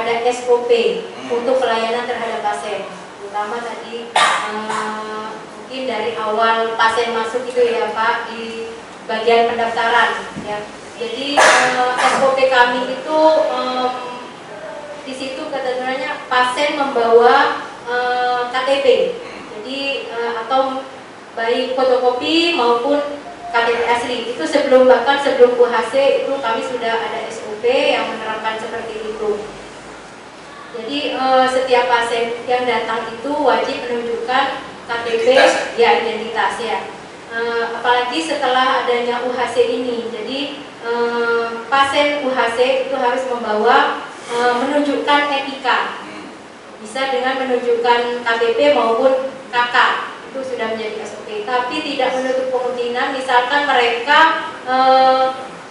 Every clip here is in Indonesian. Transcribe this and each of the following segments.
ada SOP untuk pelayanan terhadap pasien, terutama tadi mungkin dari awal pasien masuk itu ya Pak, di bagian pendaftaran ya. Jadi SOP kami itu di situ ketentuannya pasien membawa KTP, jadi atau baik fotokopi maupun KTP asli. Itu bahkan sebelum UHC itu kami sudah ada SOP yang menerapkan seperti itu. Jadi setiap pasien yang datang itu wajib menunjukkan KTP identitas ya. Apalagi setelah adanya UHC ini, jadi pasien UHC itu harus membawa menunjukkan etika, bisa dengan menunjukkan KTP maupun KK, itu sudah menjadi SOP. Tapi tidak menutup kemungkinan misalkan mereka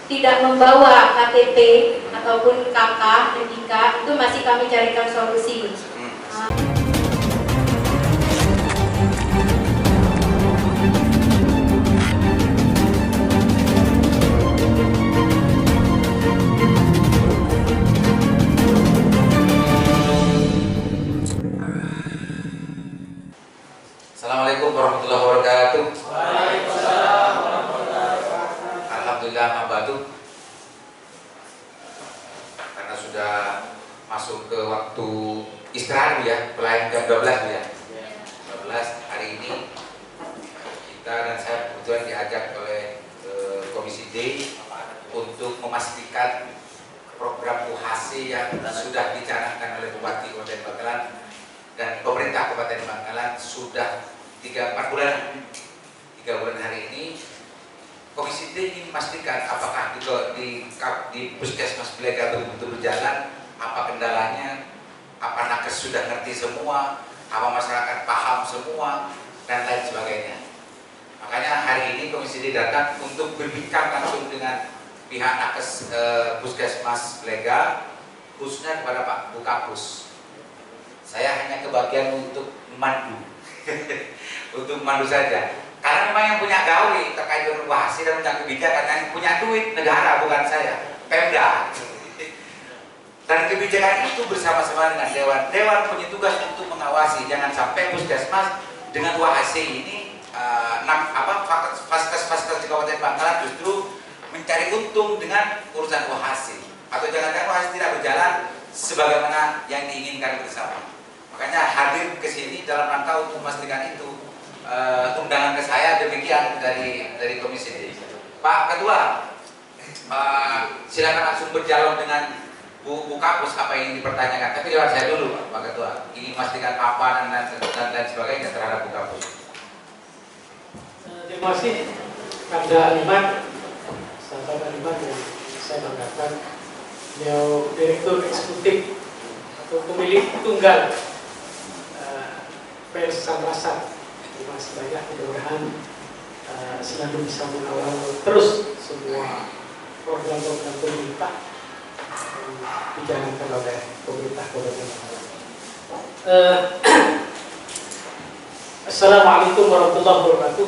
tidak membawa KTP ataupun KK, etika, itu masih kami carikan solusi. Assalamualaikum warahmatullahi wabarakatuh. Waalaikumsalam warahmatullahi wabarakatuh. Alhamdulillah mabadu. Karena sudah masuk ke waktu istirahat ya, pelayan jam 12 ya. 12 hari ini kita dan saya kebetulan diajak oleh Komisi D untuk memastikan program UHC yang sudah dicanangkan oleh Bupati Kabupaten Bangkalan dan pemerintah Kabupaten Bangkalan sudah 3 bulan hari ini. Komisi D ingin memastikan apakah di Puskesmas Belega betul-betul berjalan, apa kendalanya, apa nakes sudah ngerti semua, apa masyarakat paham semua, dan lain sebagainya. Makanya hari ini Komisi D datang untuk berbincang langsung dengan pihak nakes Puskesmas Belega, khususnya kepada Pak Bukapus. Saya hanya kebagian untuk memandu, untuk memandu saja. Karena memang yang punya gawe terkait dengan UHC dan punya kebijakan, yang punya duit negara bukan saya, Pemda. Dan kebijakan itu bersama-sama dengan Dewan punya tugas untuk mengawasi, jangan sampai Puskesmas dengan UHC ini fasilitas-fasilitas di Kabupaten Bangkalan justru mencari untung dengan urusan UHC, atau jangan-jangan UHC tidak berjalan sebagaimana yang diinginkan bersama. Makanya hadir ke sini dalam rangka untuk memastikan itu. Undangan ke saya demikian dari Komisi D. Pak Ketua, silakan langsung berdialog dengan Bu Kapus apa yang dipertanyakan. Tapi lewat saya dulu Pak Ketua. Ingin memastikan apa dan sebagainya terhadap Bu Kapus. Terima kasih Kanda Aliman, sahabat Aliman yang saya banggakan. Beliau Direktur Eksekutif atau pemilik tunggal Pers Samrasa. Terima kasih banyak, mudah-mudahan selalu bisa mengawal terus semua program-program pemerintah yang dijalankan oleh pemerintah Kabupaten Bangkalan. Assalamualaikum warahmatullahi wabarakatuh.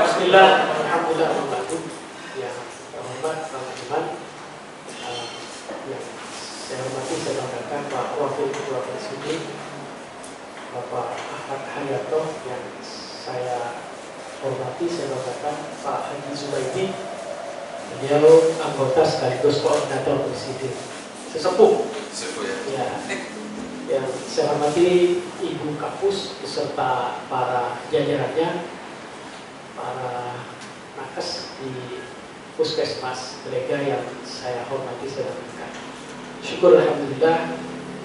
Bismillah, alhamdulillah, wabarakatuh. Yang terhormat Pak Iman, yang saya hormati, saya banggakan Pak Wakil Ketua Presiden Bapak Ahmad Hayato, yang saya hormati, saya banggakan Pak Haji Zubaidi, beliau anggota sekaligus koordinator Presiden sesepuh ya. Yang saya hormati Ibu Kapus beserta para jajarannya, para nakes di Puskesmas Belega yang saya hormati, saya banggakan. Syukur alhamdulillah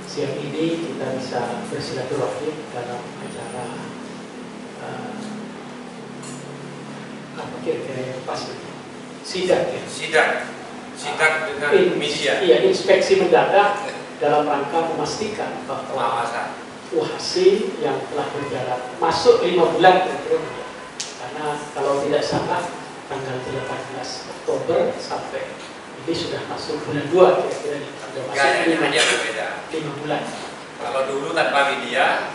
siang ini kita bisa bersilaturahim dalam acara apa kira-kira yang pas itu? Sidak ya? Sidak dengan media. Iya, inspeksi mendadak dalam rangka memastikan bahwa UHC yang telah berjalan masuk 5 bulan kira-kira. Karena kalau tidak salah tanggal 18 Oktober sampai ini sudah masuk bulan 2 kira-kira ada masuk 5 bulan. Kalau dulu tanpa media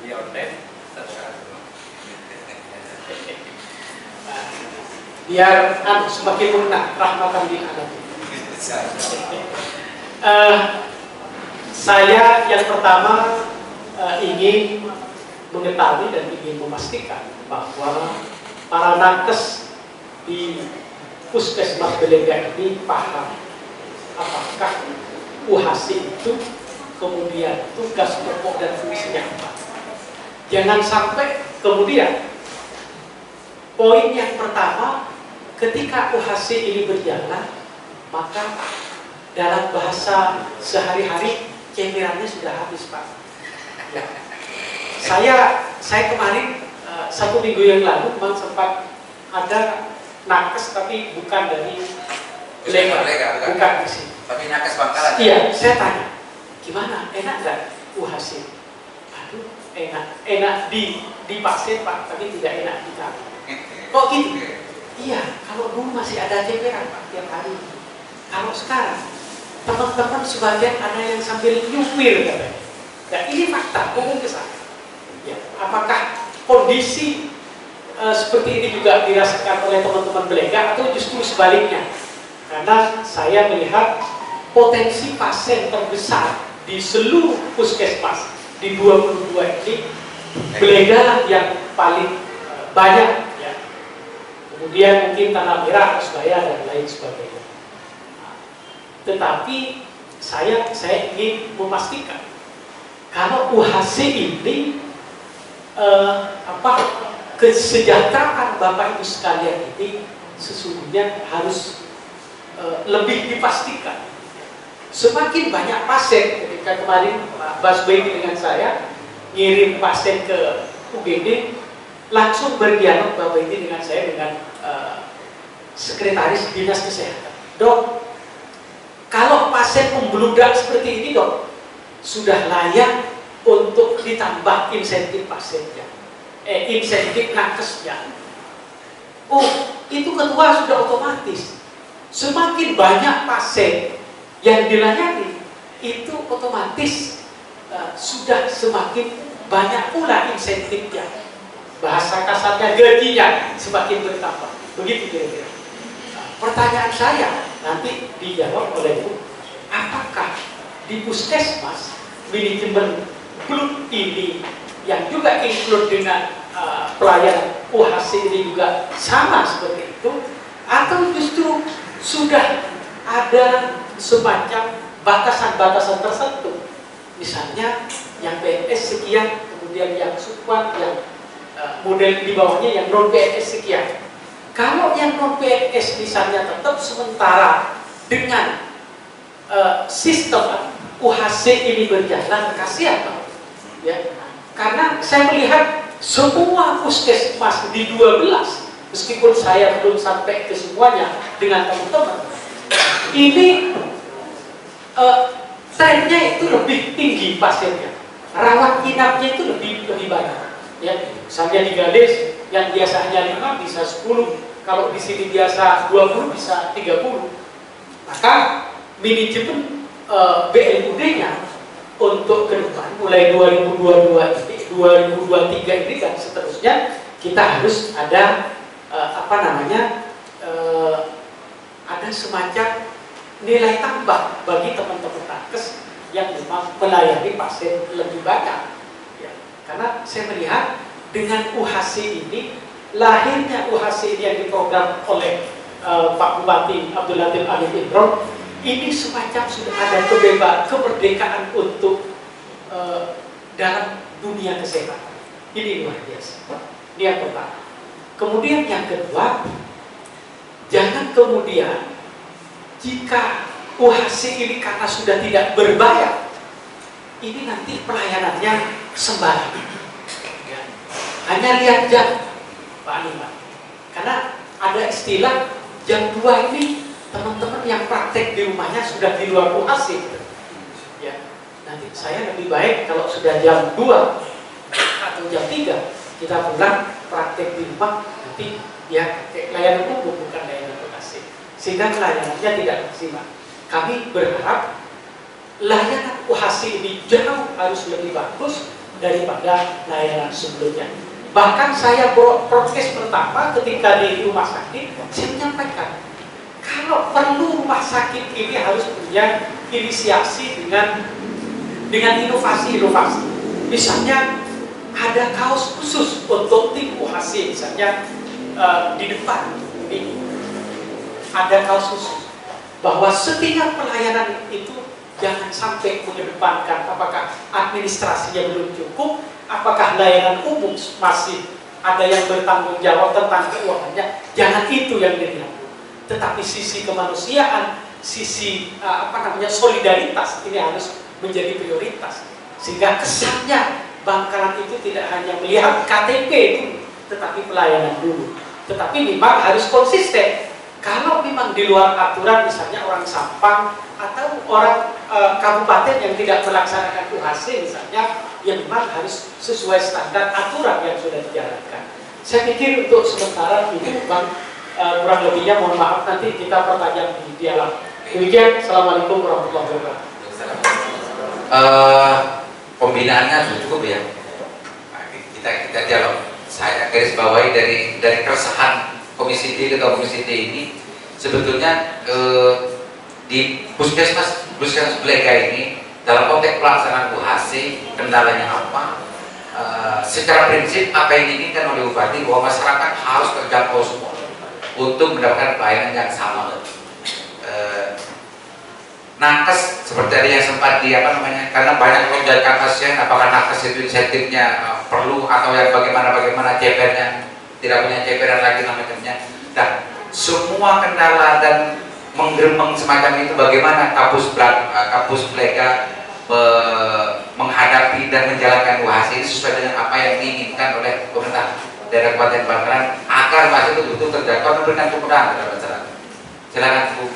online, biar semakin lunak rahmatan lil alamin. Saya yang pertama ingin mengetahui dan ingin memastikan bahwa para nakes di Puskesmas Belegga ini paham apakah UHC itu kemudian tugas pokok dan fungsinya apa. Jangan sampai kemudian poin yang pertama, ketika UHC ini berjalan, maka dalam bahasa sehari-hari cemilannya sudah habis, Pak. Ya. Saya kemarin 1 minggu yang lalu memang sempat ada nakes tapi bukan dari Belegga, bukan di sini. Tapi nakes Bangkalan. Iya, saya tanya, gimana? Enak nggak UHC? Aduh, enak di pasien, Pak, tapi tidak enak di kami. Kok gitu? Iya, kalau dulu masih ada cemilan, Pak, tiap hari. Kalau sekarang teman-teman sebagian ada yang sambil nyupir katanya. Nah, ini fakta, umum ke saya. Ya, apakah kondisi seperti ini juga dirasakan oleh teman-teman Belegga atau justru sebaliknya? Karena saya melihat potensi pasien terbesar di seluruh puskesmas di 22 ini Belegga yang paling banyak. Ya. Kemudian mungkin Tanah Merah, Pusbaya dan lain sebagainya. Tetapi saya ingin memastikan kalau UHC ini kesejahteraan Bapak Ibu sekalian ini sesungguhnya harus lebih dipastikan. Semakin banyak pasien, ketika kemarin Pak Baswedan dengan saya ngirim pasien ke UGD, langsung berdialog Bapak ini dengan saya dengan sekretaris dinas kesehatan. Dok, kalau pasien membludak seperti ini, dok, sudah layak untuk ditambah insentif pasiennya, insentif nakesnya. Oh, itu ketua sudah otomatis. Semakin banyak pasien yang dilayani, itu otomatis sudah semakin banyak pula insentifnya. Bahasa kasarnya gajinya semakin bertambah. Begitu kira-kira. Pertanyaan saya nanti dijawab oleh Bu, apakah di puskesmas manajemen klub ini yang juga include dengan pelayanan UHC ini juga sama seperti itu, atau justru sudah ada semacam batasan-batasan tertentu, misalnya yang PNS sekian, kemudian yang subkuat, yang model di bawahnya yang non PNS sekian. Kalau yang non PNS misalnya tetap sementara dengan sistem UHC ini berjalan, kasihan Pak. Ya. Karena saya melihat semua puskesmas di 12, meskipun saya belum sampai ke semuanya dengan teman-teman, ini trennya itu lebih tinggi pasiennya, rawat inapnya itu lebih banyak. Ya, misalnya di Gades yang biasanya 5 bisa 10, kalau di sini biasa 20 bisa 30. Maka manajemen BLUD-nya untuk ke depan mulai 2022 ini, 2023 ini dan seterusnya, kita harus ada ada semacam nilai tambah bagi teman-teman nakes yang memang melayani pasien lebih banyak. Ya, karena saya melihat dengan UHC ini, lahirnya UHC ini yang diprogram oleh Pak Bupati Abdul Latif Arif Indro, ini semacam sudah ada kemerdekaan untuk dalam dunia kesehatan. Ini luar biasa. Ini yang pertama. Kemudian yang kedua, jangan kemudian jika UHC ini karena sudah tidak berbayar, ini nanti pelayanannya sembari. Ya. Hanya lihat jam, Pak Aliman. Karena ada istilah jam 2 ini teman-teman yang praktek di rumahnya sudah di luar UHC. Ya. Nanti saya lebih baik kalau sudah jam 2 atau jam 3 kita pulang praktek di rumah, nanti ya layanan umum bukan layanan UHC, sehingga layanannya tidak maksimal. Kami berharap layanan UHC ini jauh harus lebih bagus daripada layanan sebelumnya. Bahkan saya proses pertama ketika di rumah sakit, saya menyampaikan kalau perlu rumah sakit ini harus punya inisiasi dengan dengan inovasi-inovasi. Misalnya ada kaos khusus untuk tim UHC, misalnya di depan ini ada kaos khusus bahwa setiap pelayanan itu jangan sampai mengedepankan apakah administrasinya belum cukup, apakah layanan umum masih ada yang bertanggung jawab tentang keuangannya. Jangan itu yang dilihat, tetapi sisi kemanusiaan, sisi solidaritas ini harus menjadi prioritas, sehingga kesannya Bangkalan itu tidak hanya melihat KTP dulu, tetapi pelayanan dulu. Tetapi memang harus konsisten. Kalau memang di luar aturan, misalnya orang Sampang atau orang kabupaten yang tidak melaksanakan UHC misalnya, yang memang harus sesuai standar aturan yang sudah dijalankan. Saya pikir untuk sementara ini Bang, kurang lebihnya mohon maaf, nanti kita pertanyaan di dialog. Demikian, Assalamualaikum warahmatullahi wabarakatuh. Pembinaannya sudah cukup ya. Kita dialog. Saya garis bawahi dari keresahan Komisi D, Ketua Komisi D ini sebetulnya di Puskesmas Blega ini dalam konteks pelaksanaan UHC kendalanya apa? Secara prinsip apa yang diinginkan oleh Bupati bahwa masyarakat harus terjangkau semua untuk mendapatkan pelayanan yang sama. Nakes seperti tadi yang sempat karena banyak lonjakan pasien, apakah nakes itu insentifnya perlu atau yang bagaimana CPR-nya tidak punya CPR dan lagi namanya. Dan semua kendala dan menggeremeng semacam itu bagaimana Kapus Blega menghadapi dan menjalankan UHC ini sesuai dengan apa yang diinginkan oleh pemerintah daerah Kabupaten Bangkalan agar masih betul-betul terjangkau dan memberikan kemudahan kepada masyarakat. Silakan Bu.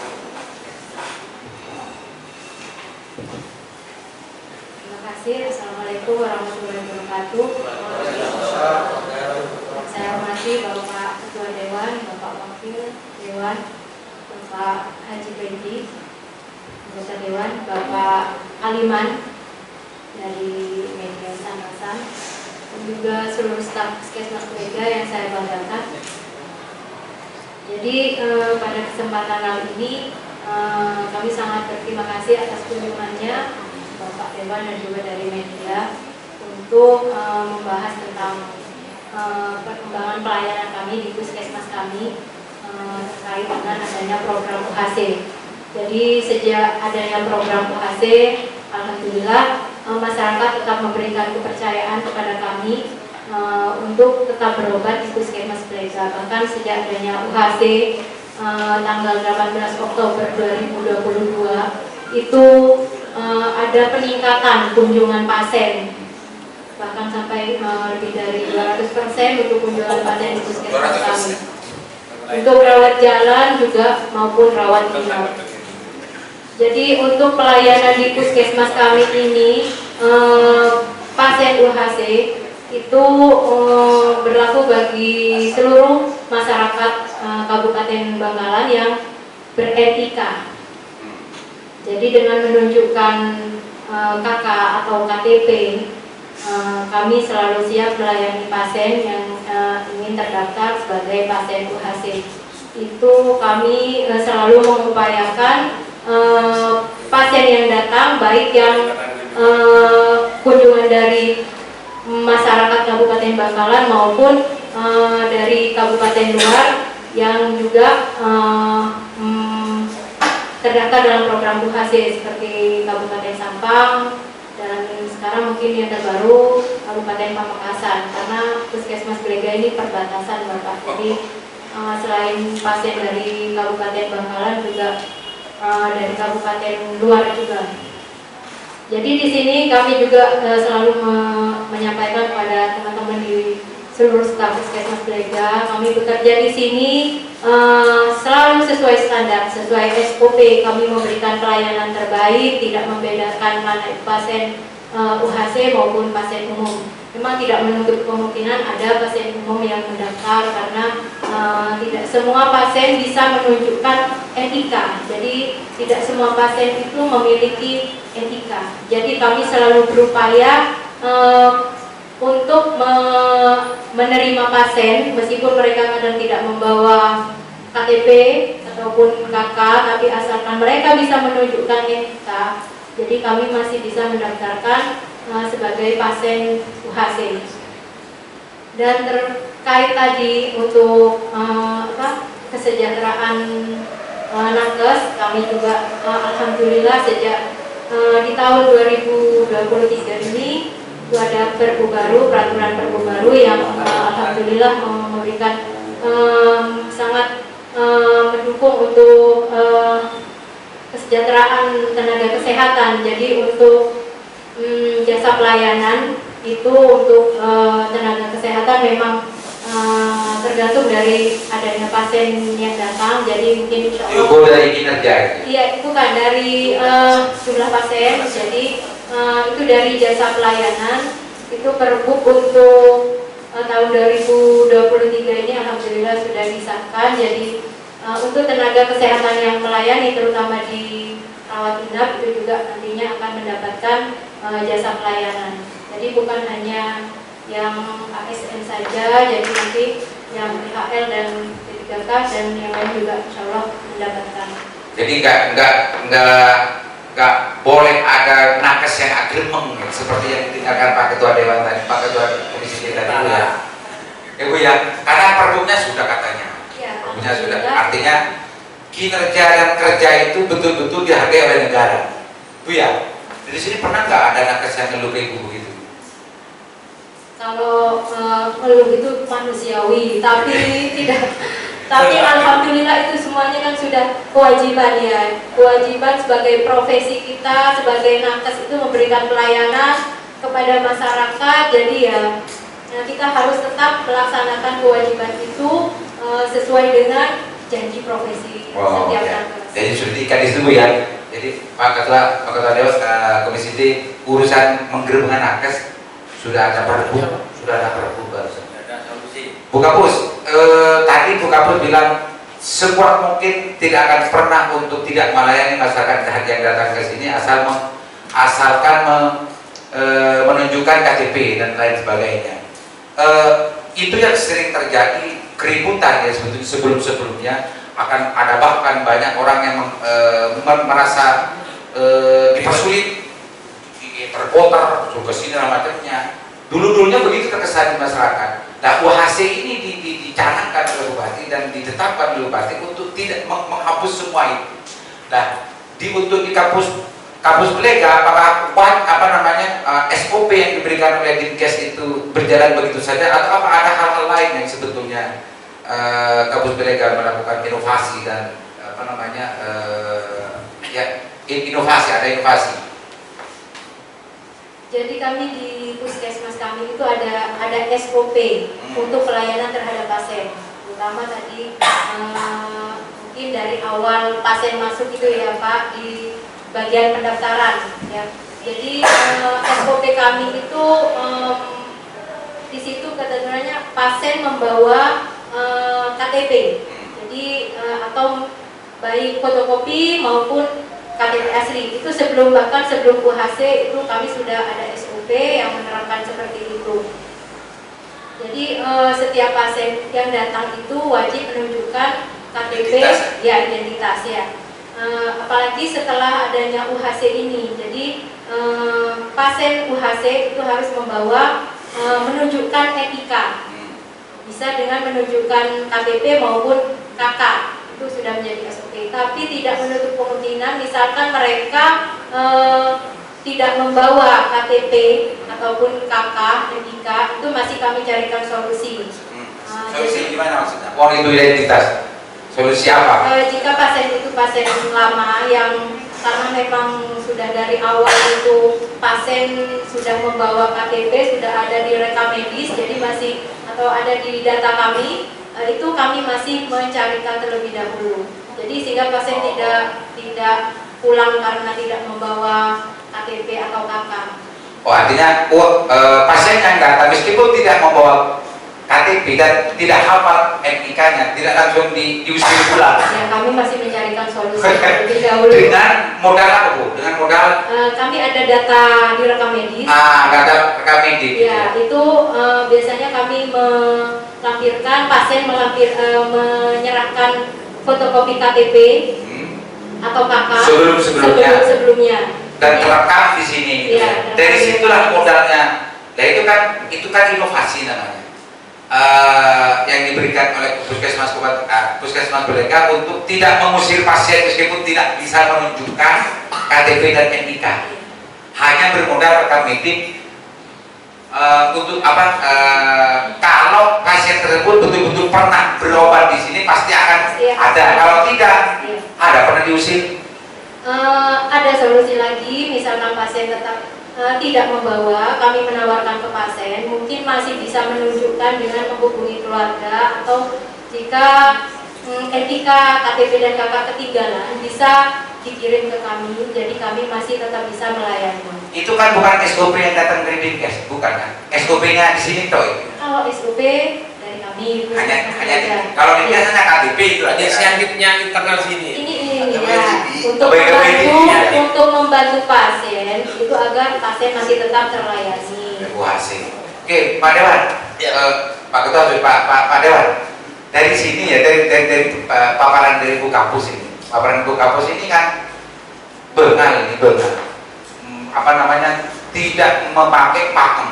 Terima kasih. Assalamualaikum warahmatullahi wabarakatuh. Saya hormati Bapak Ketua Dewan, Bapak Wakil Dewan, Bapak Haji Bendi, anggota Dewan, Bapak Aliman dari media Sanasan, dan juga seluruh staf Puskesmas Blega yang saya banggakan. Jadi pada kesempatan kali ini kami sangat berterima kasih atas kunjungannya Bapak Dewan dan juga dari media untuk membahas tentang perkembangan pelayanan kami di Puskesmas kami terkait dengan adanya program UHC. Jadi sejak adanya program UHC, alhamdulillah masyarakat tetap memberikan kepercayaan kepada kami untuk tetap berobat di Puskesmas Blega. Bahkan sejak adanya UHC tanggal 18 Oktober 2022 itu ada peningkatan kunjungan pasien, bahkan sampai lebih dari 200% untuk kunjungan pasien di Puskesmas kami. Untuk rawat jalan juga maupun rawat inap. Jadi untuk pelayanan di Puskesmas kami ini pasien UHC itu berlaku bagi seluruh masyarakat Kabupaten Bangkalan yang beretika. Jadi dengan menunjukkan KK atau KTP, kami selalu siap melayani pasien yang ingin terdaftar sebagai pasien UHC. Itu kami selalu mengupayakan pasien yang datang, baik yang kunjungan dari masyarakat Kabupaten Bangkalan maupun dari kabupaten luar yang juga terdaftar dalam program UHC seperti Kabupaten Sampang dan sekarang mungkin yang terbaru Kabupaten Pamekasan, karena Puskesmas Blega ini perbatasan Bapak. Jadi selain pasien dari Kabupaten Bangkalan juga dari kabupaten luar juga. Jadi di sini kami juga selalu menyampaikan kepada teman-teman di seluruh staf Puskesmas Blega, kami bekerja di sini selalu sesuai standar, sesuai SOP. Kami memberikan pelayanan terbaik, tidak membedakan mana itu pasien UHC maupun pasien umum. Memang tidak menutup kemungkinan ada pasien umum yang mendaftar karena tidak semua pasien bisa menunjukkan NIK. Jadi tidak semua pasien itu memiliki NIK. Jadi kami selalu berupaya untuk menerima pasien meskipun mereka kadang tidak membawa KTP ataupun KK, tapi asalkan mereka bisa menunjukkan NIK, Jadi kami masih bisa mendaftarkan sebagai pasien UHC. Dan terkait tadi untuk kesejahteraan nakes, kami juga alhamdulillah sejak di tahun 2023 ini itu ada peraturan perpu baru yang alhamdulillah memberikan sangat mendukung untuk kesejahteraan tenaga kesehatan. Jadi untuk jasa pelayanan itu untuk tenaga kesehatan memang tergantung dari adanya pasien yang datang. Jadi mungkin insya Allah diukur dari kinerja. Iya, itu kan dari jumlah pasien. Jadi itu dari jasa pelayanan itu perbu untuk tahun 2023 ini alhamdulillah sudah disahkan. Jadi untuk tenaga kesehatan yang melayani terutama di rawat inap itu juga nantinya akan mendapatkan jasa pelayanan. Jadi bukan hanya yang ASN saja, jadi nanti yang DHL dan P3K dan yang lain juga insya Allah mendapatkan. Jadi nggak boleh ada nakes yang agremeng seperti yang ditinggalkan Pak Ketua Dewan tadi, Pak Ketua Komisi tadi ya. Bu ya, karena perbunya sudah katanya. Ya, Perbunya sudah, artinya kinerja dan kerja itu betul-betul dihargai oleh negara. Bu ya, di sini pernah nggak ada nakes yang ngeluh kayak begitu? Kalau ngeluh itu manusiawi, tapi tidak. Tapi alhamdulillah itu semuanya kan sudah kewajiban ya. Kewajiban sebagai profesi kita sebagai nakes itu memberikan pelayanan kepada masyarakat. Jadi ya kita harus tetap melaksanakan kewajiban itu sesuai dengan janji profesi setiap nakes. Jadi sudah diikat di situ ya. Jadi Pak Ketua Dewan Komisi D urusan menggerbangkan nakes sudah ada perpu baru. Ada solusi. Bu Kapus, tadi Bu Kapus bilang sekuat mungkin tidak akan pernah untuk tidak melayani masyarakat yang datang ke sini asalkan menunjukkan KTP dan lain sebagainya. Itu yang sering terjadi keributan ya sebelum-sebelumnya akan ada bahkan banyak orang yang merasa dipersulit, terkotor, suka sini dan macamnya. Dulu-dulunya begitu terkesan di masyarakat. Nah, UHC ini dicanangkan oleh Bupati dan ditetapkan oleh Bupati untuk tidak menghapus semua itu. Nah, untuk di kampus Belega, apakah SOP yang diberikan oleh Dinkes itu berjalan begitu saja atau apa ada hal-hal lain yang sebetulnya kampus Belega melakukan inovasi dan ada inovasi. Jadi kami di puskesmas kami itu ada SOP untuk pelayanan terhadap pasien. Terutama tadi mungkin dari awal pasien masuk itu ya Pak di bagian pendaftaran ya. Jadi SOP kami itu di situ ketentuannya pasien membawa KTP. Jadi atau baik fotokopi maupun KTP asli itu bahkan sebelum UHC itu kami sudah ada SOP yang menerapkan seperti itu. Jadi setiap pasien yang datang itu wajib menunjukkan KTP identitas ya. Apalagi setelah adanya UHC ini. Jadi pasien UHC itu harus membawa menunjukkan NIK. Bisa dengan menunjukkan KTP maupun KK. Itu sudah menjadi SOP, tapi tidak menutup kemungkinan misalkan mereka tidak membawa KTP ataupun KK, NIK, itu masih kami carikan solusi. Solusi gimana maksudnya? Itu identitas. Solusi apa? Jika pasien itu pasien lama yang karena memang sudah dari awal itu pasien sudah membawa KTP, sudah ada di rekam medis, jadi masih atau ada di data kami. Itu kami masih mencarikan terlebih dahulu. Jadi sehingga pasien tidak pulang karena tidak membawa KTP atau KK. Oh artinya pasien yang datang meskipun tidak membawa KTP dan tidak hafal NIK-nya, tidak langsung diusir pulang. Ya kami masih mencarikan solusi terlebih dahulu. Dengan modal apa Bu? Dengan modal? Kami ada data di rekam medis. Data rekam medis. Ya itu biasanya kami melampirkan pasien menyerahkan fotokopi KTP atau KK sebelumnya. dan terekam di sini. Iya, Dari situlah modalnya. Nah itu kan inovasi namanya. Yang diberikan oleh puskesmas Belega untuk tidak mengusir pasien meskipun tidak bisa menunjukkan KTP dan NIK, hanya bermodal rekam medik. Untuk kalau pasien tersebut betul-betul pernah berobat di sini pasti akan ada. Kalau tidak, ada pernah diusir. Ada solusi lagi, misalkan pasien tetap tidak membawa, kami menawarkan ke pasien, mungkin masih bisa menunjukkan dengan menghubungi keluarga, atau jika NIK, KTP dan KK ketinggalan bisa dikirim ke kami, jadi kami masih tetap bisa melayani. Itu kan bukan SOP yang datang dari Dinkes, bukan kan? SOP-nya di sini toh. Kalau SOP dari kami Hanya kalau Dinkes hanya KTP itu aja. Inisiatifnya internal sini. Ini ya, untuk membantu pasien itu agar pasien masih tetap terlayani. Oke, Pak Dewan, Pak Ketua, Pak Dewan, dari sini ya, dari paparan dari Bu Kampus ini, kan bengal, tidak memakai pakem.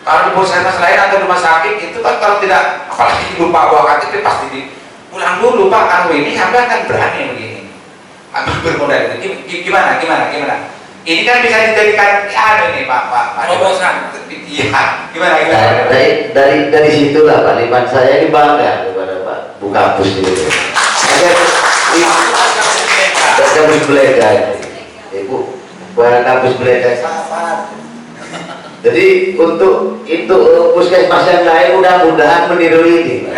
Kalau di puskesmas lain atau rumah sakit itu kan kalau tidak, apalagi lupa bawa KTP pasti pulang dulu Pak, kalau ini sampai kan berani begini. Bermodal itu gimana? Ini kan bisa dijadikan ini Pak Terobosan. Iya, gimana? Dari situlah Pak Liman, saya ini bangga kepada Pak Bu Kampus ini. Kampus Belega, Ibu, bukan Kampus Belega sama. Jadi untuk puskesmas yang lain mudah-mudahan meniru ini.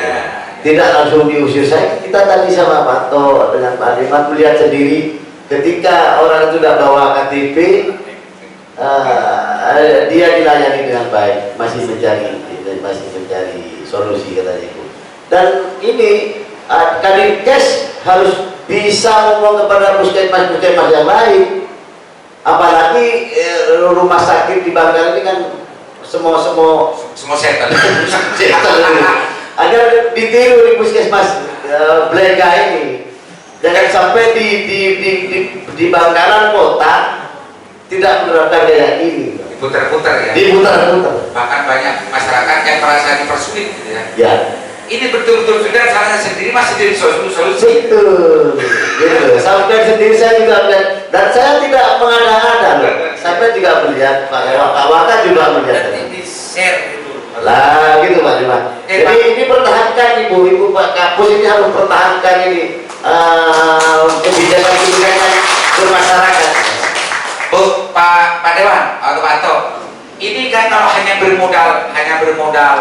Tidak langsung diusir. Kita tadi sama Pak To dengan Pak Liman melihat sendiri ketika orang itu sudah bawa KTP, dia dilayani dengan baik, masih mencari solusi katanya Ibu. Dan ini Kadinkes harus bisa ngomong kepada puskesmas yang lain, apalagi rumah sakit di Bangka ini kan semua settle. Agar ditiru di puskesmas Belega ini, jangan sampai di Bangkalan kota tidak menerapkan gaya ini. Diputar-putar ya. Diputar-putar. Bahkan banyak masyarakat yang merasa dipersulit gitu ya. Ya. Ini betul-betul sudah salahnya sendiri masih jadi solusi. Betul. Gitu. Sampai sendiri saya juga melihat, dan saya tidak mengada-ngada. Sampai juga melihat Pak Waka juga melihat. Nanti di-share itu. Lah gitu Pak Liman. Jadi ini pertahankan Ibu Pak Kampus ini harus pertahankan ini kebijakan bermasyarakat. Bu Pak Dewan atau Pak To, ini kan kalau hanya bermodal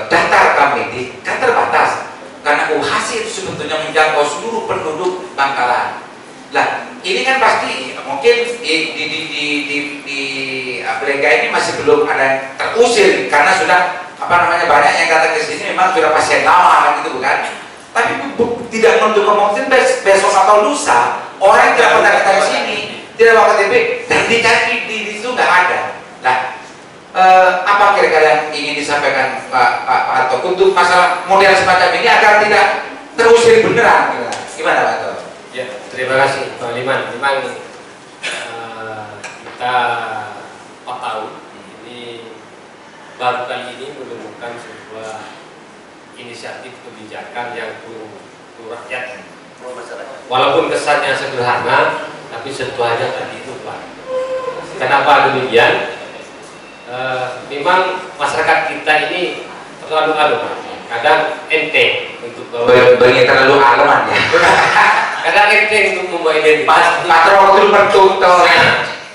daftar kami kan terbatas karena UHASI itu sebetulnya menjangkau seluruh penduduk Bangkalan. Lah ini kan pasti mungkin di Belega ini masih belum ada yang terusir karena sudah banyak yang datang ke sini memang sudah pasien lama kan gitu bukan? Tapi tidak menutup kemungkinan besok atau lusa orang yang tidak pernah datang ke sini tidak bawa KTP dan dicari di situ nggak ada. Nah, apa kira-kira yang ingin disampaikan Pak Harto untuk masalah model semacam ini agar tidak terusir beneran? Gimana Pak Harto? Ya, terima kasih Pak Liman. Memang kita 4 tahun ini baru kali ini menemukan sebuah inisiatif kebijakan yang pro rakyat. Walaupun kesannya sederhana, tapi sentuhannya tadi itu Pak. Kenapa demikian? Memang masyarakat kita ini terlalu kadang ente untuk terlalu alaman ya. Kadang ente untuk membawa identitas. Patrol bertutur.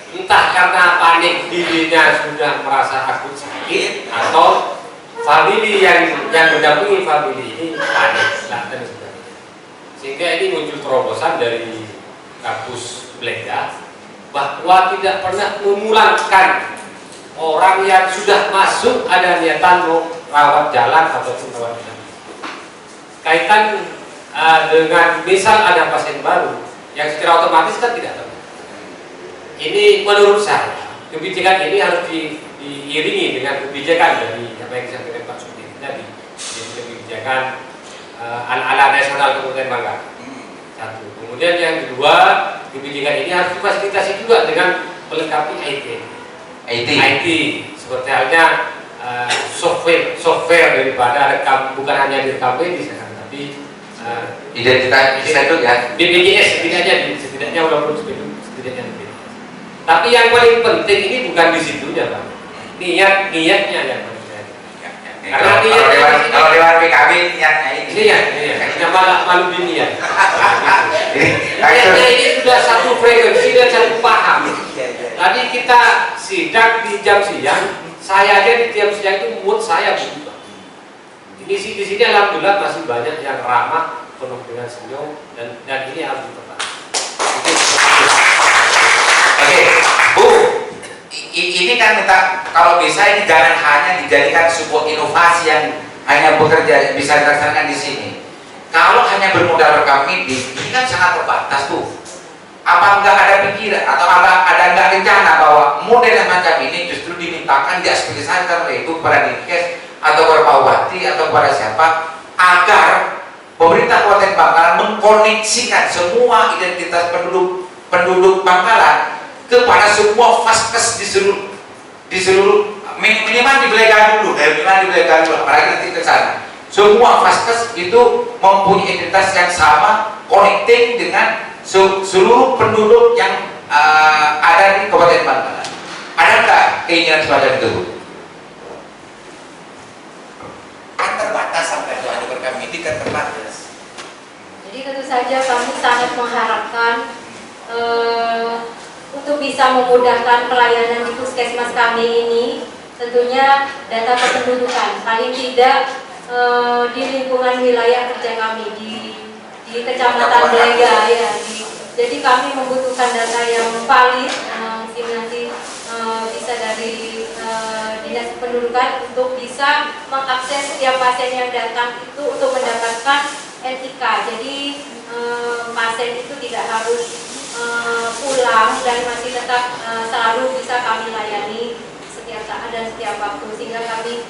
Entah karena panik dirinya sudah merasa akut sakit atau famili yang mendampingi famili ini panik dan sebagainya. Sehingga ini muncul terobosan dari Kampus Belega bahwa tidak pernah memulangkan orang yang sudah masuk ada niatan mau rawat jalan ataupun rawat jalan. Kaitan dengan misal ada pasien baru yang secara otomatis kan tidak tahu. Ini menurut saya kebijakan ini harus diiringi dengan kebijakan dari apa yang disampaikan Pak Sudin tadi, yaitu kebijakan ala nasional Kabupaten Bangka. Satu. Kemudian yang kedua bimbingan ini harus difasilitasi juga dengan melengkapi IT seperti halnya software daripada bukan hanya rekam medis tapi identitas itu ya BPJS setidaknya walaupun setidaknya BPJS. Tapi yang paling penting ini bukan di situnya Pak, niatnya yang paling penting. Karena kalau lewat PKB niatnya ini malu niat. Niatnya ini sudah satu frekuensi dan satu paham. Tadi kita sidang di jam siang, saya aja di jam siang itu mood saya berubah. Di sini alhamdulillah masih banyak yang ramah, penuh dengan senyum dan ini harus dipertahankan. Oke, Bu, ini kan minta kalau bisa ini jangan hanya dijadikan sebuah inovasi yang hanya bekerja bisa dilaksanakan di sini. Kalau hanya bermodal rekam medis, ini kan sangat terbatas tuh. Apa enggak ada pikiran atau ada enggak rencana bahwa model yang macam ini justru dimintakan diaktifkan itu kepada Dinkes atau kepada Pak Bupati atau kepada siapa agar pemerintah Kabupaten Bangkalan mengkoneksikan semua identitas penduduk Bangkalan kepada semua vaskes di seluruh minimal di Belegan dulu, apalagi nanti ke sana. Semua vaskes itu mempunyai identitas yang sama, connecting dengan seluruh penduduk yang ada di Kabupaten Bangkalan. Ada nggak keinginan semacam itu? Kan terbatas sampai itu ada rekam medis kan terbatas. Jadi tentu saja kami sangat mengharapkan untuk bisa memudahkan pelayanan di puskesmas kami ini, tentunya data kependudukan paling tidak di lingkungan wilayah kerja kami di Kecamatan Belega ya. Jadi kami membutuhkan data yang valid, mungkin nanti bisa dari Dinas Kependudukan untuk bisa mengakses setiap pasien yang datang itu untuk mendapatkan NIK. Jadi pasien itu tidak harus pulang dan masih tetap selalu bisa kami layani setiap saat dan setiap waktu, sehingga kami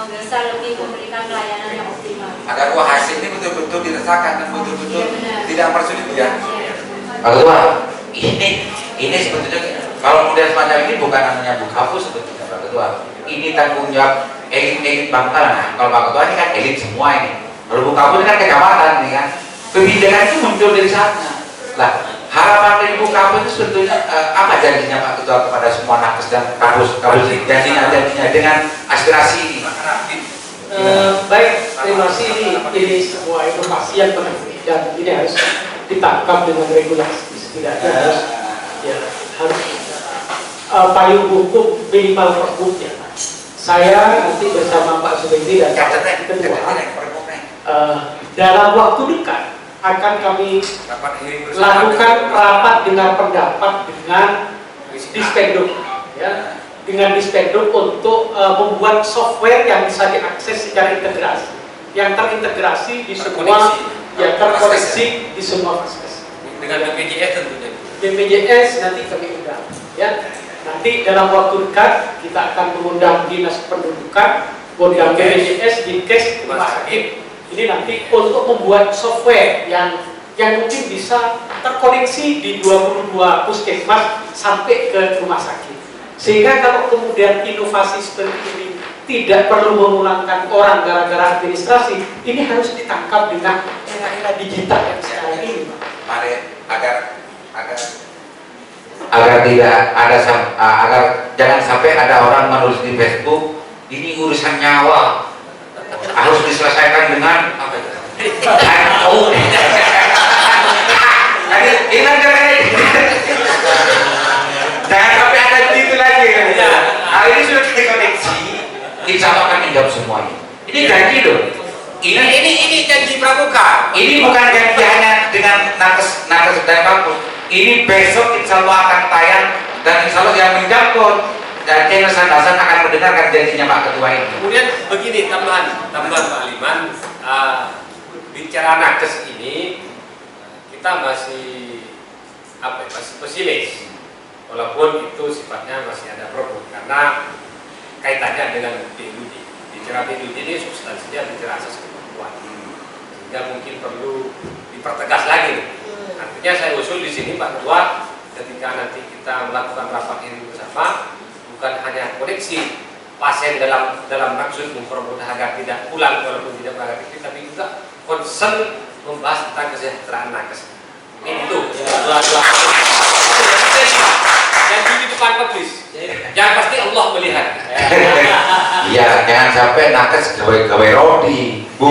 bisa lebih memberikan pelayanan yang optimal. Agar hasil ini betul-betul dirasakan dan betul-betul tidak mempersulit ya. Pak Ketua, Ini sebetulnya kalau model semacam ini bukan namanya Bukapus sebetulnya Pak Ketua. Ini tanggung jawab elit Bangkalan. Kalau Pak Ketua ini kan elit semua ini. Kalau Bukapus ini kan kecamatan nih kan. Kebijakan itu muncul dari sana. Lah, harapan dari Bukapus itu sebetulnya apa janjinya Pak Ketua kepada semua nakes dan kampus janjinya dengan aspirasi ini? Baik, terima kasih. Ini sebuah inovasi yang penting dan ini harus ditangkap dengan regulasi. Setidaknya harus payung hukum minimal perbuknya. Saya nanti bersama Pak Subedi dan Pak Ketua dalam waktu dekat akan kami lakukan rapat dengan pendapat dengan Dispenduk, ya, dengan Dispenduk untuk membuat software yang bisa diakses secara integrasi, yang terintegrasi di semua, yang terkoneksi di semua vaskes. Dengan BPJS tentunya. BPJS nanti kami undang, ya. Nanti dalam waktu dekat kita akan mengundang Dinas Kependudukan, mengundang BPJS, Dinkes, rumah sakit. Ini nanti untuk membuat software yang mungkin bisa terkoneksi di 22 puskesmas sampai ke rumah sakit. Sehingga kalau kemudian inovasi seperti ini tidak perlu memulangkan orang gara-gara administrasi, ini harus ditangkap dengan era-era digital yang sekarang ini, Pak. Mari agar tidak ada agar jangan sampai ada orang menulis di Facebook ini urusan nyawa harus diselesaikan dengan apa itu? Jangan sampai ada begitu lagi kan? Hal ini sudah terkoneksi, insya Allah akan menjawab semuanya. Ini janji loh. Ini janji pramuka. Ini bukan janji hanya dengan nakes dan kampus. Ini besok insya Allah akan tayang dan insya Allah yang menjangkau dan channel Sandasan akan mendengarkan janjinya Pak Ketua ini. Kemudian begini tambahan Pak Liman, bicara nakes ini kita masih pesimis, walaupun itu sifatnya masih ada problem karena kaitannya dengan PUD. Bicara PUD ini substansinya bicara asas kemampuan, sehingga mungkin perlu dipertegas lagi Artinya saya usul di sini Pak Ketua, ketika nanti kita melakukan rapat ini bersama, bukan hanya koneksi pasien dalam maksud mempermudah agar tidak pulang walaupun tidak berangkat aktif, tapi juga concern membahas tentang kesejahteraan nakes. Ini itu dua yang di depan publis. Yang pasti Allah melihat. Iya, jangan sampai nakes gawe rodi, Bu.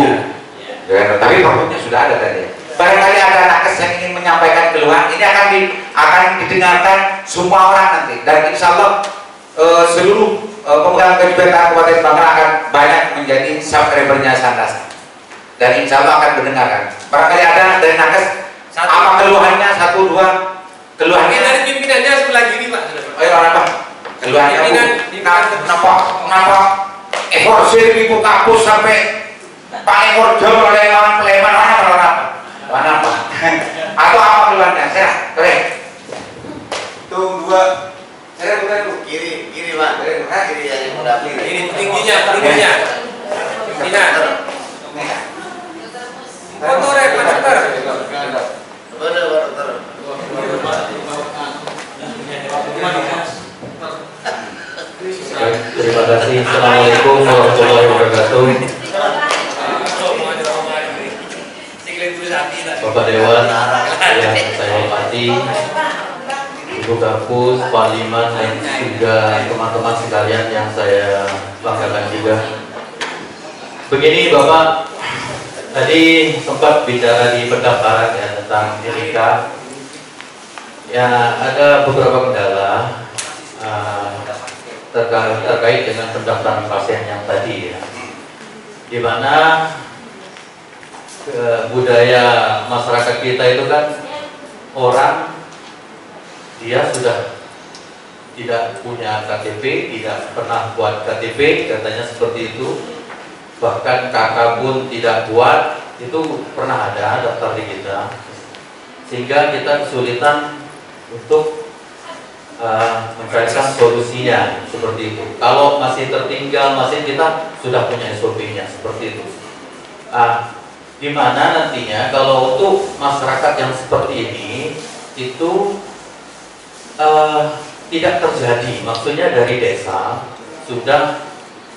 Ya, tapi produknya sudah ada tadi. Barangkali ada nakes yang ingin menyampaikan keluhan, ini akan didengarkan semua orang nanti. Dan insya Allah seluruh pemegang kebijakan Kabupaten Bangka akan banyak menjadi subscribernya Sandas. Dan insya Allah akan mendengarkan. Barangkali ada dari nakes, apa keluhannya, 1, 2 keluhannya. Ini dari pimpinannya sebelah kiri Pak. Ayo apa? Keluhannya kenapa ekor sirip ibu kampus sampai Pak ekor jam peleman mana apa? Atau apa keluhannya? Serah, keren. Tuh 2. Serah bukan Bu. Kiri Pak. Kiri yang mudah kiri. Ini tingginya. Foto Pak Dokter. Terima kasih. Assalamualaikum warahmatullahi wabarakatuh. Bapak Dewan yang saya hormati, Ibu Kapus, Pak Liman, dan juga teman-teman sekalian yang saya banggakan juga. Begini Bapak, tadi sempat bicara di pendaftaran ya tentang NIK. Ya ada beberapa kendala terkait dengan pendaftaran pasien yang tadi ya, di mana budaya masyarakat kita itu kan orang dia sudah tidak punya KTP, tidak pernah buat KTP, katanya seperti itu, bahkan kakak pun tidak buat, itu pernah ada daftar di kita, sehingga kita kesulitan untuk mencarikan solusinya seperti itu. Kalau masih tertinggal, masih kita sudah punya SOP-nya seperti itu. Gimana nantinya kalau untuk masyarakat yang seperti ini itu tidak terjadi, maksudnya dari desa sudah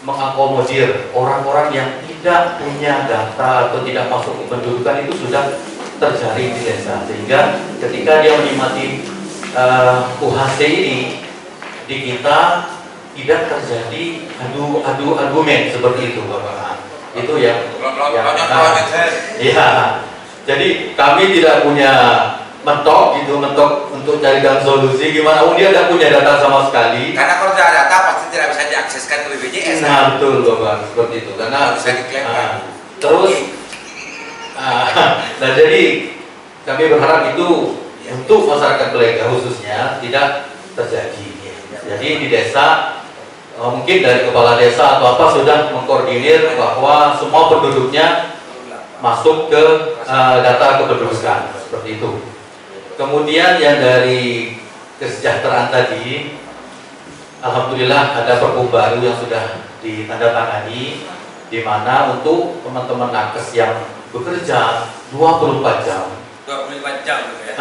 mengakomodir orang-orang yang tidak punya data atau tidak masuk ke pendudukan itu sudah terjadi di desa, sehingga ketika dia menikmati UHC ini di kita tidak terjadi adu argumen seperti itu Bapak. Itu yang ya. Jadi kami tidak punya mentok untuk carikan solusi gimana. Dia tidak punya data sama sekali. Karena kalau tidak ada data pasti tidak bisa diakseskan ke BPJS. Nah betul Bapak, seperti itu. Karena bisa diklaimkan. Terus, nah jadi kami berharap itu untuk masyarakat Belega khususnya tidak terjadi. Jadi di desa mungkin dari kepala desa atau apa sudah mengkoordinir bahwa semua penduduknya masuk ke data kependudukan seperti itu. Kemudian yang dari kesejahteraan tadi, alhamdulillah ada pergub baru yang sudah ditandatangani, di mana untuk teman-teman nakes yang bekerja 24 jam. 24 jam ya.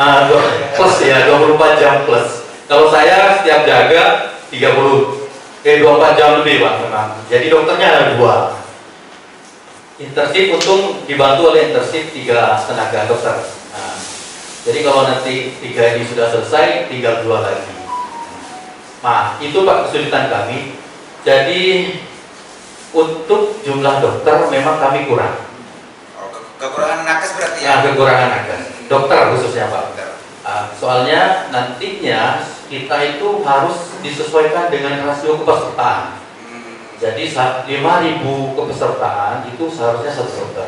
Plus ya, 24 jam plus. Kalau saya setiap jaga 24 jam lebih Pak memang. Jadi dokternya ada 2. Internship untung dibantu oleh internship 3 tenaga dokter. Jadi kalau nanti 3 ini sudah selesai, tinggal 2 lagi. Nah, itu Pak kesulitan kami. Jadi untuk jumlah dokter memang kami kurang. Kekurangan nakes berarti ya? Nah, kekurangan nakes. Dokter khususnya Pak. Soalnya nantinya kita itu harus disesuaikan dengan rasio kepesertaan. Jadi 5.000 kepesertaan itu seharusnya 1 dokter.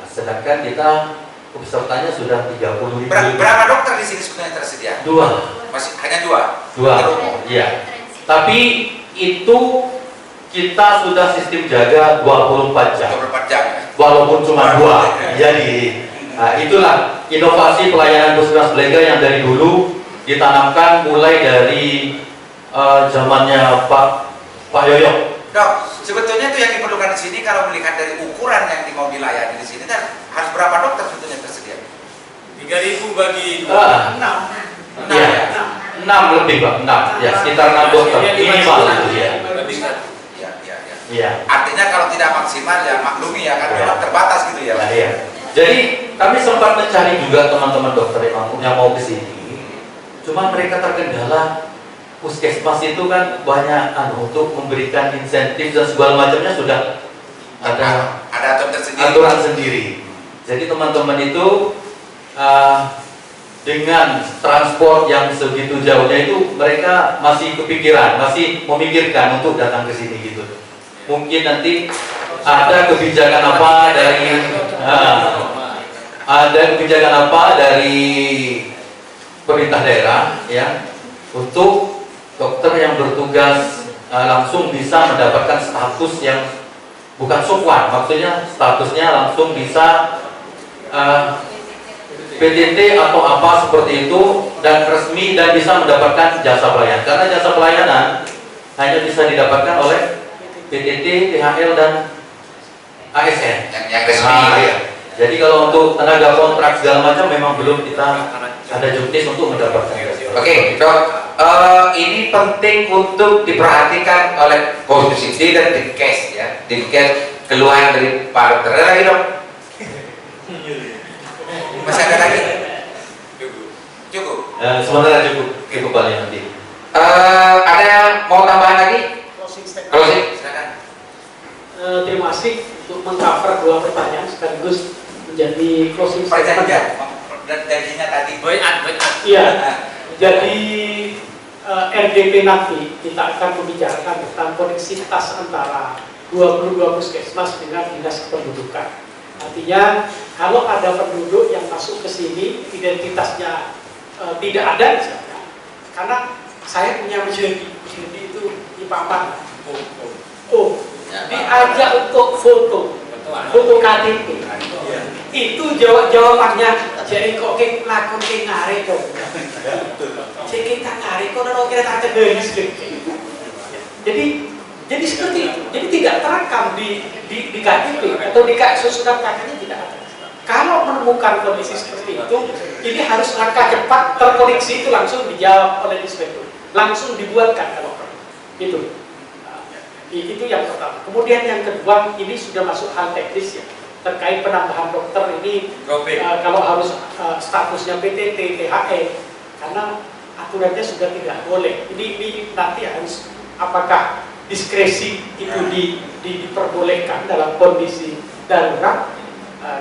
Sedangkan kita kepesertaannya sudah 30.000. Berapa dokter di sini sebenarnya tersedia? 2. Masih hanya 2. 2. Iya. Tapi itu kita sudah sistem jaga 24 jam. 24 jam. Walaupun cuma 2. Jadi itulah inovasi pelayanan puskesmas Belega yang dari dulu ditanamkan mulai dari zamannya Pak Yoyo. Dok, sebetulnya itu yang diperlukan di sini kalau melihat dari ukuran yang mau dilayani di sini kan harus berapa dokter sebetulnya tersedia? 3.000 bagi Iya, 6 lebih Pak, 6 ya, sekitar 6 dokter minimal itu ya. Iya. Artinya kalau tidak maksimal ya maklumi ya kan memang terbatas gitu ya. Nah, iya. Jadi kami sempat mencari juga teman-teman dokter yang mau ke sini. Cuma mereka terkendala puskesmas itu kan banyak untuk memberikan insentif dan segala macamnya sudah ada aturan sendiri. Jadi teman-teman itu dengan transport yang segitu jauhnya itu mereka masih kepikiran, masih memikirkan untuk datang ke sini gitu. Mungkin nanti ada kebijakan apa dari pemerintah daerah ya untuk dokter yang bertugas langsung bisa mendapatkan status yang bukan sokwan, maksudnya statusnya langsung bisa PTT atau apa seperti itu dan resmi dan bisa mendapatkan jasa pelayanan. Karena jasa pelayanan hanya bisa didapatkan oleh PTT, THL dan ASN yang resmi. Ya. Jadi kalau untuk tenaga kontrak segala macam memang belum kita ada juknis untuk mendapatkan. Oke, Dok. Ini penting untuk diperhatikan oleh Komisi dan Dinkes ya. Dinkes keluhan dari Pak Dokter. Ada lagi Dok? Masih ada lagi? Cukup. Sementara cukup paling nanti. Ada yang mau tambahan lagi? Closing, silakan. Terima kasih untuk mengcover 2 pertanyaan sekaligus menjadi closing statement. Dan janjinya tadi. Iya. Jadi RDP nanti kita akan membicarakan tentang koneksitas antara 22 puskesmas dengan dinas kependudukan. Artinya kalau ada penduduk yang masuk ke sini identitasnya tidak ada misalnya, karena saya punya menjadi itu di papan. Diajak untuk foto KTP. Itu jawabannya jadi kok lakon ngarek kok. Jadi kita ngarek kok orang kira tak gelis. Jadi seperti itu. Jadi tidak terekam di KTP atau di surat kakaknya tidak ada. Kalau menemukan kondisi seperti itu, ini harus langkah cepat terkoneksi itu langsung dijawab oleh inspektur, langsung dibuatkan kalau itu. Itu yang pertama. Kemudian yang kedua, ini sudah masuk hal teknis ya, terkait penambahan dokter ini kalau harus statusnya PTT, THE, karena aturannya sudah tidak boleh. Ini nanti harus apakah diskresi itu diperbolehkan dalam kondisi darurat,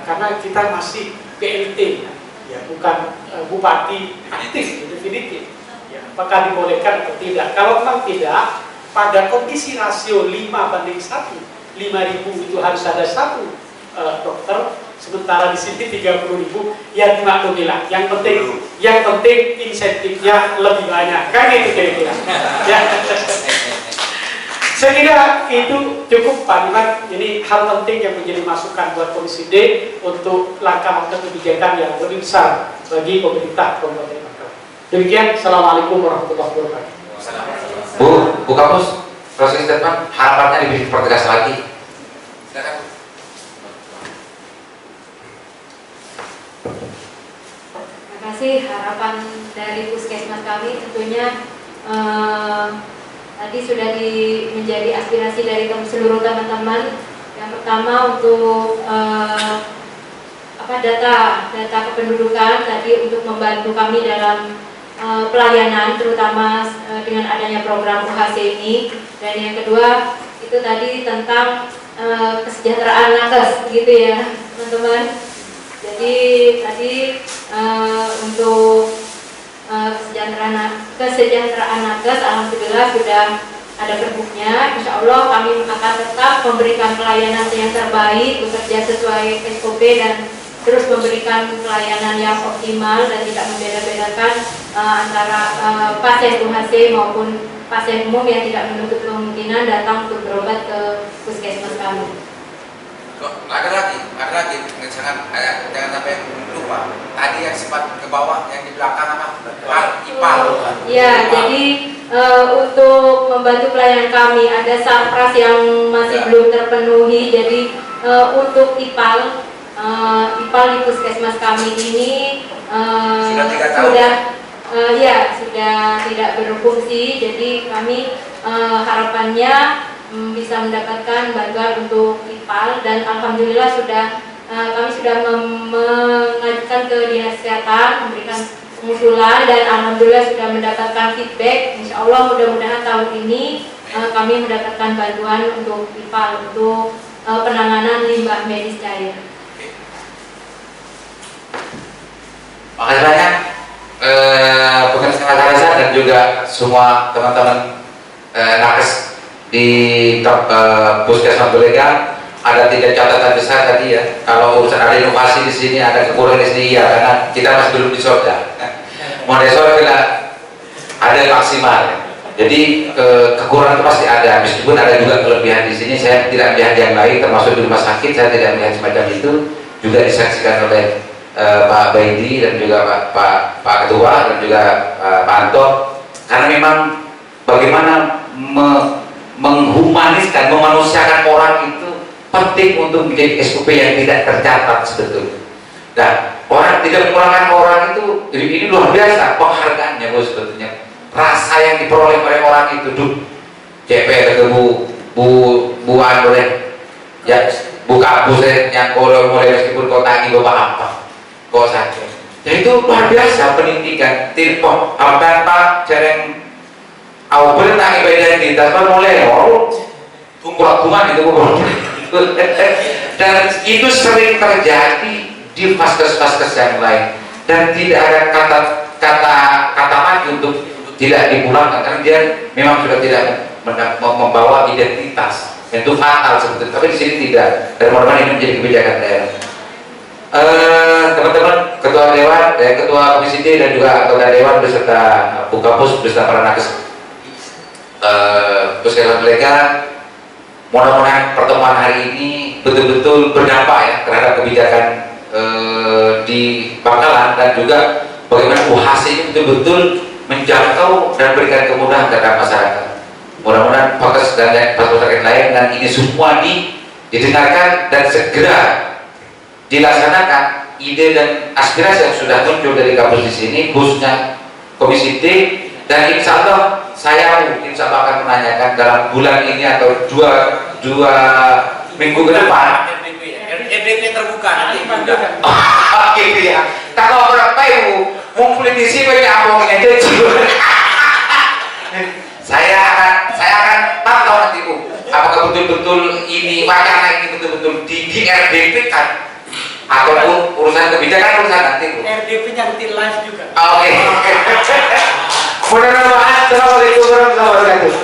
karena kita masih PLT ya, bukan bupati aktif definitif ya, apakah dibolehkan atau tidak. Kalau memang tidak, pada kondisi rasio 5:1, 5.000 itu harus ada 1 dokter, sementara di sini 30.000, ya dimaklumilah. Yang penting insentifnya lebih banyak, kan itu kira-kira. Ya. Saya kira itu cukup Pak Diman. Ini hal penting yang menjadi masukan buat Komisi D untuk langkah-langkah kebijakan yang lebih besar bagi pemerintah Kabupaten Bangka. Demikian, Assalamualaikum warahmatullahi wabarakatuh. Bu Kapus, closing statement, harapannya lebih dipertegas lagi. Silakan. Terima kasih. Harapan dari puskesmas kami tentunya tadi sudah menjadi aspirasi dari seluruh teman-teman. Yang pertama untuk data kependudukan tadi untuk membantu kami dalam pelayanan, terutama dengan adanya program UHC ini. Dan yang kedua itu tadi tentang kesejahteraan nakes, gitu ya teman-teman. Jadi tadi untuk kesejahteraan nakes alhamdulillah sudah ada perbuknya. Insya Allah kami akan tetap memberikan pelayanan yang terbaik, bekerja sesuai SOP dan terus memberikan pelayanan yang optimal dan tidak membeda-bedakan antara pasien UHC maupun pasien umum yang tidak menutup kemungkinan datang untuk berobat ke puskesmas kami. Ada lagi, jangan sampai lupa. Tadi yang sempat ke bawah, yang di belakang apa? IPAL. Ya, jadi untuk membantu pelayanan kami ada sarpras yang masih belum terpenuhi. Jadi untuk IPAL IPAL di puskesmas kami ini Sudah 3 tahun? Sudah tidak berfungsi. Jadi kami harapannya bisa mendapatkan bantuan untuk IPAL, dan alhamdulillah kami sudah mengajukan ke Dinas Kesehatan, memberikan pengusulan, dan alhamdulillah sudah mendapatkan feedback. Insya Allah mudah-mudahan tahun ini kami mendapatkan bantuan untuk IPAL untuk penanganan limbah medis cair. Makasih banyak pemirsa Makarasa dan juga semua teman-teman nakes di Puskesmas Belega. Ada 3 catatan besar tadi ya. Kalau urusan ada inovasi di sini, ada kekurangan di sini ya, karena kita masih belum di Sorda. Mau di Sorda kita ada maksimal. Jadi kekurangan itu pasti ada. Meskipun ada juga kelebihan di sini, saya tidak melihat yang lain, termasuk di rumah sakit saya tidak melihat semacam itu. Juga disaksikan oleh Pak Baidi dan juga Pak Ketua dan juga Pak Anto, karena memang bagaimana menghumaniskan, memanusiakan orang itu penting untuk menjadi SOP yang tidak tercatat sebetulnya. Dan orang tidak mengurangkan orang itu, ini luar biasa penghargaannya bos sebetulnya. Rasa yang diperoleh oleh orang itu, CP ke buan boleh, ya buka buset yang kalau mulai meskipun kau tagi bapak apa, kau saja. Ya itu luar biasa pendidikan. Tilpon apa jarang. Aku boleh tagi beda di dasar mulai, tunggu-tungguan itu dan itu sering terjadi di vaskes-vaskes yang lain, dan tidak ada kata mati untuk tidak dipulangkan karena dia memang sudah tidak membawa identitas. Itu fatal sebetulnya, tapi di sini tidak, dan mudah-mudahan ini menjadi kebijakan daerah. Teman-teman ketua dewan, ketua komisi D dan juga anggota dewan beserta Bukapus beserta para nakes Puskesmas Belega, mudah-mudahan pertemuan hari ini betul-betul berdampak ya terhadap kebijakan di Bangkalan, dan juga bagaimana UHC ini betul-betul menjangkau dan berikan kemudahan terhadap masyarakat. Mudah-mudahan fokus dan masyarakat lain, dan ini semua didengarkan dan segera dilaksanakan ide dan aspirasi yang sudah muncul dari kampus di sini, khususnya Komisi D, dan insya Allah saya akan menanyakan dalam bulan ini atau dua minggu ke depan. RDP terbuka nanti juga. Gitu ya. Kalau orang tahu mau politisi banyak ngomongnya jadi. Saya akan pantau nanti Bu, apakah betul-betul ini wacana ini betul-betul di RDP kan, ataupun urusan kebijakan urusan nanti Bu. RDP-nya nanti live juga. Oke. Mudah-mudahan. Assalamualaikum warahmatullahi wabarakatuh.